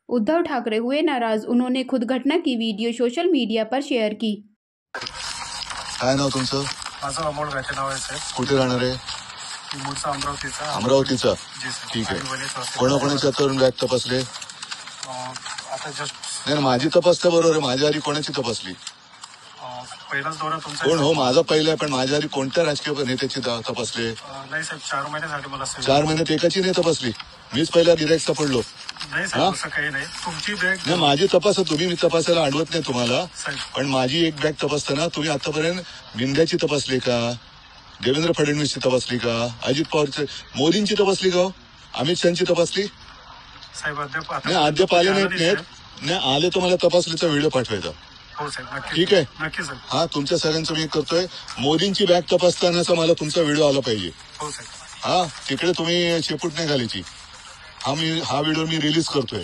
उद्धव ठाकरे हुए नाराज, उन्होंने खुद घटना की video social media per share की। काय नाव तुमचं? माझं अमोल घाटे नाव आहे साहेब. कुठे राहणार आहे? मूळचा अमरावतीचा. अमरावतीचा. जी सर. ठीक आहे. आणि वडील सासरे. कोणाकोणाच्या हातावरून बॅग तपासले? आता जस्ट नाही, माझी तपासता बरोबर आहे. माझ्या आधी कोणाची तपासली? पहिलाच दौरा तुमचा. कोण हो? माझा पहिला आहे, पण माझ्या आधी कोणत्या राजकीय नेत्याची तपासले? नाही साहेब, 4 महिन्यासाठी मला 4 महिन्यात एकाची नाही तपासली. मीच पहिला गिराईक सापडलो. नाही साहेब, असं काही नाही. तुमची बॅग नाही, माझी तपासा तुम्ही. मी तपासायला अडवत नाही तुम्हाला, साहेब. पण माझी एक बॅग तपासताना तुम्ही आतापर्यंत बिंद्याची तपासली का? देवेंद्र फडणवीसची तपासली का? अजित पवारची, मोदींची तपासली का? अमित शहाची तपासली? साहेब अद्याप नाही, अद्याप आले नाहीत. नाही आले तर मला तपासलीचा व्हिडिओ पाठवायचा. हो साहेब, नक्की. ठीक आहे. नक्की साहेब. हा, तुमच्या सगळ्यांचं मी करतोय. मोदींची बॅग तपासतानाचा मला तुमचा व्हिडिओ आला पाहिजे. हो साहेब. हा, तिकडे तुम्ही शेपूट नाही घालायची. हा व्हिडिओ मी रिलीज करतोय.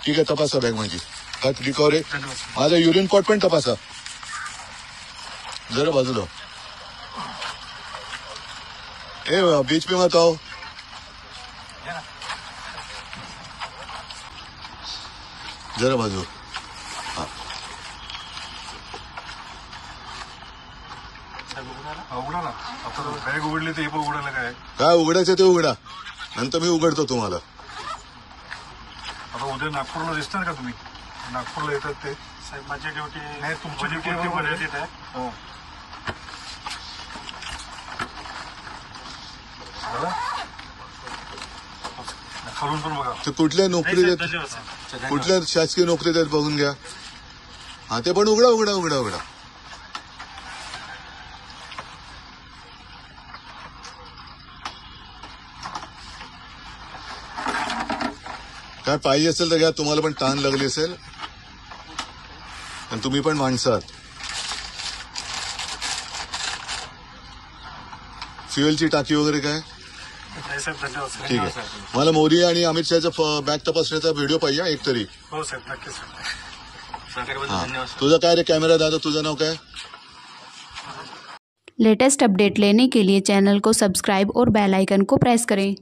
ठीक आहे, तपासा बॅग माझी. रिकवर आहे. धन्यवाद. माझा युरिन पॉट पण तपासा जरा बाजूला. बीच पे मत आओ. जरा बाजू. उघडा ना. आता बॅग उघडली तर हे पण उघडायला काय उघडायचं ते उघडा, नंतर मी उघडतो तुम्हाला. आता उद्या नागपूरला दिसणार का तुम्ही? नागपूरला येतात ते साहेब. माझी ड्युटी नाही, तुमची ड्युटी मर्यादित आहे. हो. खालून पण बघा. ते कुठल्या नोकरी देत, कुठल्या शासकीय नोकरी देत बघून घ्या. हा, ते पण उघडा उघडा उघडा उघडा. काय पाहिजे असेल तर घ्या. तुम्हाला पण ताण लागली असेल, आणि तुम्ही पण माणसं आहात. फ्युएलची टाकी वगैरे काय? ठीक आहे. मला मोदी आणि अमित शहाचा बॅग तपासण्याचा व्हिडिओ पाहिजे एक तरी. हो साहेब, नक्की साहेब. तुझा काय रे कॅमेरा दादा, तुझं नाव काय? लेटेस्ट अपडेट लेने के लिए चैनल को सब्सक्राइब और बेल आइकन को प्रेस करें।